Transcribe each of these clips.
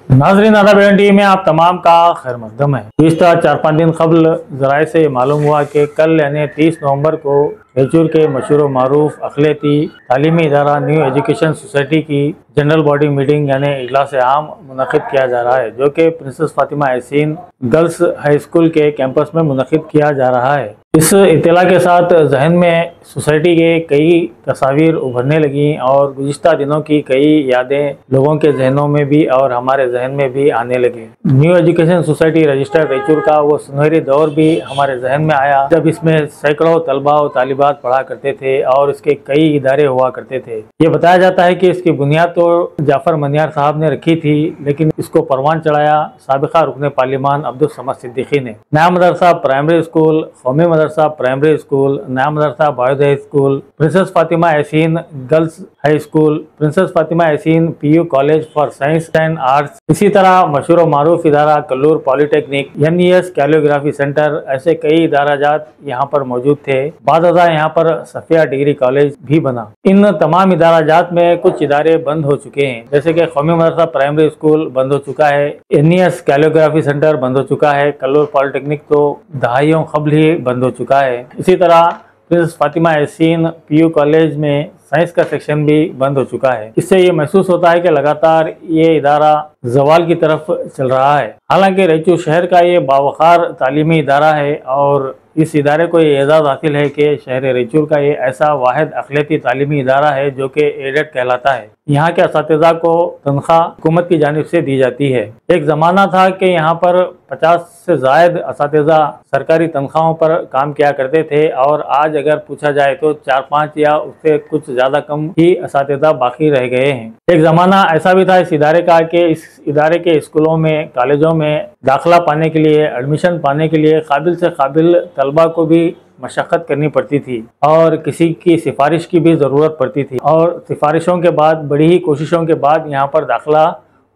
नाजरीन आदा बेड़न टीवी में आप तमाम का खैर मकदम है। पिछले 4-5 दिन कबल ज़राए से मालूम हुआ कि कल यानी 30 नवंबर को बेचूर के मशहूर मारूफ अखिलती तालीमी इदारा न्यू एजुकेशन सोसाइटी की जनरल बॉडी मीटिंग यानी इजलास आम मुनक़िद किया जा रहा है, जो कि princess Fatima Yaseen girls high school के कैंपस में मुनक़िद किया जा रहा है। इस इत्तला के साथ जहन में सोसाइटी के कई तस्वीर उभरने लगी और गुज़िश्ता दिनों की कई यादें लोगों के जहनों में भी और हमारे जहन में भी आने लगे। न्यू एजुकेशन सोसाइटी रजिस्टर्ड बेचूर का वो सुनहरी दौर भी हमारे जहन में आया, जब इसमें सैकड़ों तलबा और तालिबात पढ़ा करते थे और इसके कई इदारे हुआ करते थे। ये बताया जाता है कि इसकी बुनियाद तो जाफर मनियार साहब ने रखी थी, लेकिन इसको परवान चढ़ाया साबिका रुकने पार्लिमान अब्दुल समद सिद्दीकी ने। नया मदरसा प्राइमरी स्कूल, कौमी मदरसा primary school, Naya Madrasa boys high school, princess Fatima Yaseen girls high school, princess Fatima Yasin PU college for science and arts, इसी तरह मशहूर मारूफ इदारा Kallur polytechnic, NES calligraphy centre, ऐसे कई इदाराजात यहाँ पर मौजूद थे। बाद यहाँ पर सफिया डिग्री कॉलेज भी बना। इन तमाम इदाराजात में कुछ इदारे बंद हो चुके हैं, जैसे कि कौमी मदरसा प्राइमरी स्कूल बंद हो चुका है, NES कैलियोग्राफी सेंटर बंद हो चुका है, कल्लूर पॉलिटेक्निक तो दहाइयों कबल ही बंद हो चुका है। इसी तरह princess Fatima Yasin PU college में साइंस का सेक्शन भी बंद हो चुका है। इससे ये महसूस होता है कि लगातार ये इदारा जवाल की तरफ चल रहा है। हालांकि रैचूर शहर का ये बावकार तालीमी इदारा है और इस इदारे को ये एजाज़ हासिल है कि शहर रैचूर का ये ऐसा वाहिद अखिलती तालीमी इदारा है जो कि एडेड कहलाता है। यहाँ के असातिज़ा को तनख्वाह हुकूमत की जानिब से दी जाती है। एक ज़माना था कि यहाँ पर 50 से ज़ायद असातिज़ा सरकारी तनख्वाहों पर काम किया करते थे और आज अगर पूछा जाए तो 4-5 या उससे कुछ ज़्यादा कम ही असातिज़ा बाकी रह गए हैं। एक ज़माना ऐसा भी था इस इदारे का कि इस इदारे के स्कूलों में, कॉलेजों में दाखिला पाने के लिए, एडमिशन पाने के लिए काबिल से काबिल तलबा को भी मशक्क़त करनी पड़ती थी और किसी की सिफारिश की भी ज़रूरत पड़ती थी और सिफारिशों के बाद, बड़ी ही कोशिशों के बाद यहाँ पर दाखिला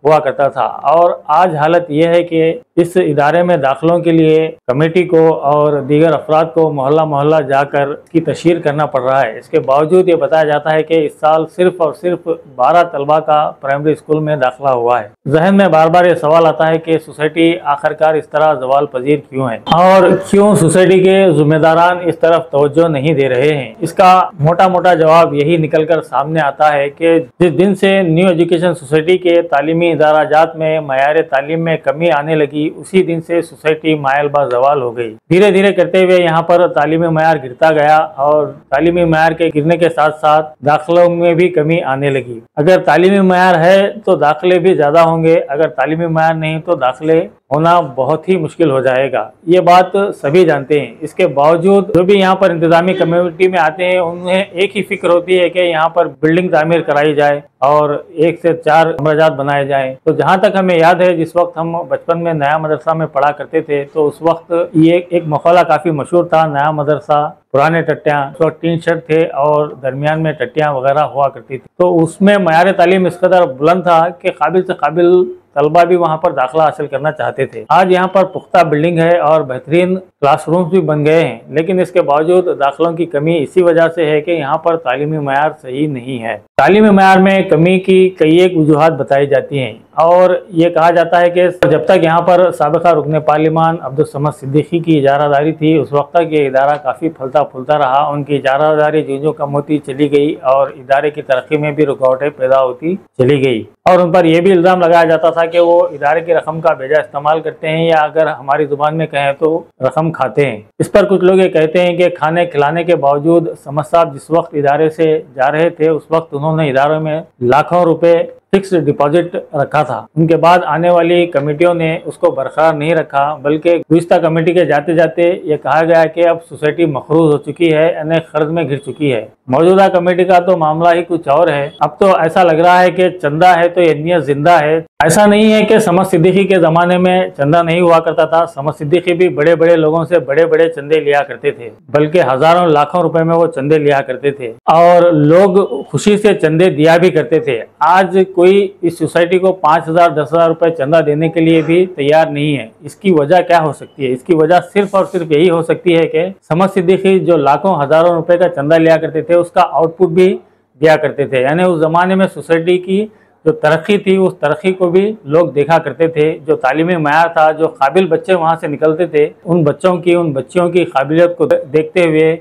हुआ करता था। और आज हालत यह है कि इस इदारे में दाखिलों के लिए कमेटी को और दीगर अफराद को मोहल्ला मोहल्ला जाकर की तशहीर करना पड़ रहा है। इसके बावजूद ये बताया जाता है कि इस साल सिर्फ और सिर्फ 12 तलबा का प्राइमरी स्कूल में दाखिला हुआ है। जहन में बार बार ये सवाल आता है कि सोसाइटी आखिरकार इस तरह जवाल पजीर क्यों है और क्यों सोसाइटी के जिम्मेदारान इस तरफ तवज्जो नहीं दे रहे हैं। इसका मोटा मोटा जवाब यही निकल कर सामने आता है कि जिस दिन से न्यू एजुकेशन सोसाइटी के तालीमी इदाराजात में मयार तालीम में कमी आने लगी, उसी दिन से सोसाइटी मायल बा जवाल हो गई। धीरे धीरे करते हुए यहाँ पर तालीमी मयार गिरता गया और तालीमी मयार के गिरने के साथ साथ दाखिलों में भी कमी आने लगी। अगर तालीमी मयार है तो दाखिले भी ज़्यादा होंगे, अगर तालीमी मयार नहीं तो दाखिले होना बहुत ही मुश्किल हो जाएगा। ये बात सभी जानते हैं। इसके बावजूद जो भी यहाँ पर इंतजामी कमेटी में आते हैं उन्हें एक ही फिक्र होती है कि यहाँ पर बिल्डिंग तामीर कराई जाए और 1 से 4 मदरजात बनाए जाएं। तो जहाँ तक हमें याद है, जिस वक्त हम बचपन में नया मदरसा में पढ़ा करते थे तो उस वक्त ये एक मखौला काफ़ी मशहूर था, नया मदरसा पुराने टट्टियाँ, उस वक्त टीन शेड थे और दरमियान में टट्टियाँ वगैरह हुआ करती थी। तो उसमें मयार तालीम इस कदर बुलंद था कि काबिल से काबिल तलबा भी वहाँ पर दाखिला हासिल करना चाहते थे। आज यहाँ पर पुख्ता बिल्डिंग है और बेहतरीन क्लासरूम्स भी बन गए हैं, लेकिन इसके बावजूद दाखिलों की कमी इसी वजह से है कि यहाँ पर तालीमी मयार सही नहीं है। तालीमी मयार में कमी की कई एक वजूहात बताई जाती हैं और ये कहा जाता है कि जब तक यहाँ पर साबिका रुकने पार्लिमान अब्दुल समद सिद्दीकी की इजारादारी थी, उस वक्त तक ये इदारा काफ़ी फलता फूलता रहा। उनकी इजारादारी जो कम होती चली गई और इदारे की तरक्की में भी रुकावटें पैदा होती चली गई और उन पर यह भी इल्ज़ाम लगाया जाता था कि वो इदारे की रकम का बेजा इस्तेमाल करते हैं या अगर हमारी ज़ुबान में कहें तो रकम खाते हैं। इस पर कुछ लोग ये कहते हैं कि खाने खिलाने के बावजूद समद साहब जिस वक्त इदारे से जा रहे थे उस वक्त उन्होंने इदारों में लाखों रुपए फिक्स डिपॉजिट रखा था। उनके बाद आने वाली कमेटियों ने उसको बरकरार नहीं रखा, बल्कि गुज़िश्ता कमेटी के जाते जाते ये कहा गया कि अब सोसाइटी मखरूज हो चुकी है, यानी कर्ज में घिर चुकी है। मौजूदा कमेटी का तो मामला ही कुछ और है। अब तो ऐसा लग रहा है कि चंदा है तो ये नियत जिंदा है। ऐसा नहीं है कि समद सिद्दीकी के ज़माने में चंदा नहीं हुआ करता था। समद सिद्दीकी भी बड़े बड़े लोगों से बड़े बड़े चंदे लिया करते थे, बल्कि हज़ारों लाखों रुपए में वो चंदे लिया करते थे और लोग खुशी से चंदे दिया भी करते थे। आज कोई इस सोसाइटी को 5,000 10,000 रुपए चंदा देने के लिए भी तैयार नहीं है। इसकी वजह क्या हो सकती है? इसकी वजह सिर्फ और सिर्फ यही हो सकती है कि समद सिद्दीकी जो लाखों हज़ारों रुपए का चंदा लिया करते थे उसका आउटपुट भी दिया करते थे। यानी उस ज़माने में सोसाइटी की जो तरक्की थी उस तरक्की को भी लोग देखा करते थे। जो तालीमी मयार था, जो काबिल बच्चे वहाँ से निकलते थे, उन बच्चियों की काबिलियत को देखते हुए,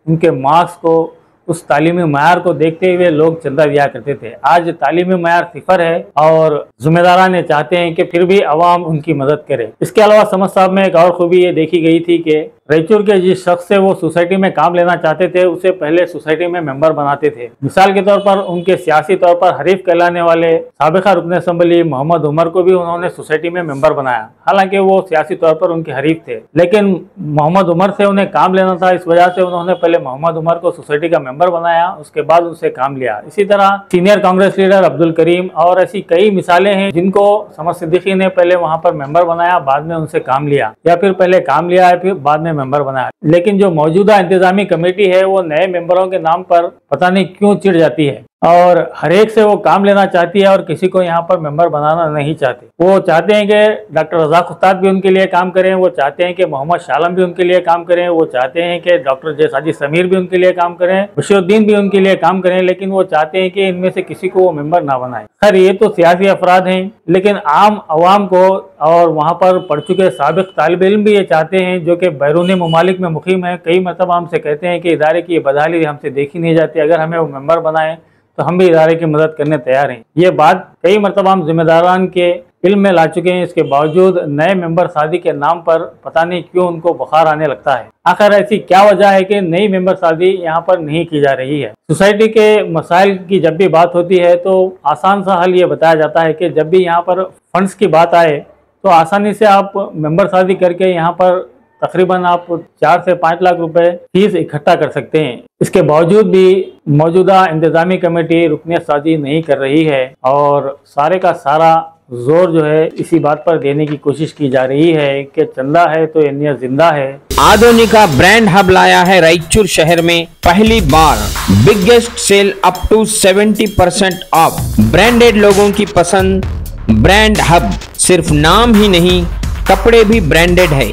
उनके मार्क्स को, उस तालीमी मयार को देखते हुए लोग चंदा दिया करते थे। आज तालीमी मयार सिफर है और जिम्मेदारान ने चाहते हैं कि फिर भी अवाम उनकी मदद करे। इसके अलावा समझ साहब में एक और खूबी ये देखी गई थी कि रायचूर के जिस शख्स से वो सोसाइटी में काम लेना चाहते थे उसे पहले सोसाइटी में मेंबर बनाते थे। मिसाल के तौर पर उनके सियासी तौर पर हरीफ कहलाने वाले साबिका रुकन असम्बली मोहम्मद उमर को भी उन्होंने सोसाइटी में मेंबर बनाया, हालांकि वो सियासी तौर पर उनके हरीफ थे। लेकिन मोहम्मद उमर से उन्हें काम लेना था, इस वजह से उन्होंने पहले मोहम्मद उमर को सोसाइटी का मेंबर बनाया, उसके बाद उनसे काम लिया। इसी तरह सीनियर कांग्रेस लीडर अब्दुल करीम और ऐसी कई मिसालें हैं जिनको समद सिद्दीकी ने पहले वहां पर मेंबर बनाया, बाद में उनसे काम लिया, या फिर पहले काम लिया है फिर बाद में मेंबर बनाया। लेकिन जो मौजूदा इंतजामी कमेटी है वो नए मेंबरों के नाम पर पता नहीं क्यों चिढ़ जाती है और हर एक से वो काम लेना चाहती है और किसी को यहाँ पर मेंबर बनाना नहीं चाहती। वो चाहते हैं कि डॉक्टर रज़ाक उस्ताद भी उनके लिए काम करें, वो चाहते हैं कि मोहम्मद शालम भी उनके लिए काम करें, वो चाहते हैं कि डॉक्टर जयसाजी समीर भी उनके लिए काम करें, बशीरुद्दीन भी उनके लिए काम करें, लेकिन वो चाहते हैं कि इनमें से किसी को वो मेंबर ना बनाए। खैर ये तो सियासी अफराद हैं, लेकिन आम अवाम को और वहाँ पर पढ़ चुके साबिक तालिब इल्म भी ये चाहते हैं जो कि बैरूनी ममालिक में मुकीम है। कई मरतबा हमसे कहते हैं कि इदारे की बदहाली हमसे देखी नहीं जाती, अगर हमें वो मेंबर बनाएं तो हम भी इदारे की मदद करने तैयार हैं। ये बात कई मरतबा हम जिम्मेदारान के इल्म में ला चुके हैं। इसके बावजूद नए मेंबर शादी के नाम पर पता नहीं क्यों उनको बुखार आने लगता है। आखिर ऐसी क्या वजह है कि नई मेंबर शादी यहाँ पर नहीं की जा रही है? सोसाइटी के मसाइल की जब भी बात होती है तो आसान सा हल ये बताया जाता है कि जब भी यहाँ पर फंड्स की बात आए तो आसानी से आप मेंबर शादी करके यहाँ पर तकरीबन आप 4 से 5 लाख रुपए फीस इकट्ठा कर सकते हैं। इसके बावजूद भी मौजूदा इंतजामी कमेटी रुकनियत साजी नहीं कर रही है और सारे का सारा जोर जो है इसी बात पर देने की कोशिश की जा रही है कि चंदा है तो ये नियत जिंदा है। आधुनिका ब्रांड हब लाया है रायचूर शहर में पहली बार biggest sale up to 70% off. Branded लोगों की पसंद ब्रांड हब, सिर्फ नाम ही नहीं कपड़े भी ब्रांडेड है।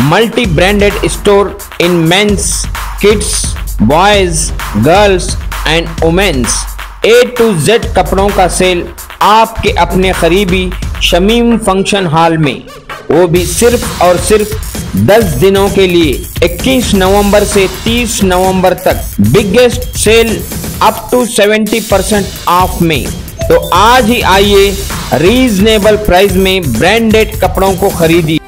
Multi branded store in men's, kids, boys, girls and women's. A to Z कपड़ों का सेल आपके अपने करीबी शमीम फंक्शन हॉल में, वो भी सिर्फ और सिर्फ 10 दिनों के लिए 21 नवंबर से 30 नवंबर तक biggest sale up to 70% off में। तो आज ही आइए रीजनेबल प्राइस में ब्रांडेड कपड़ों को खरीदिए।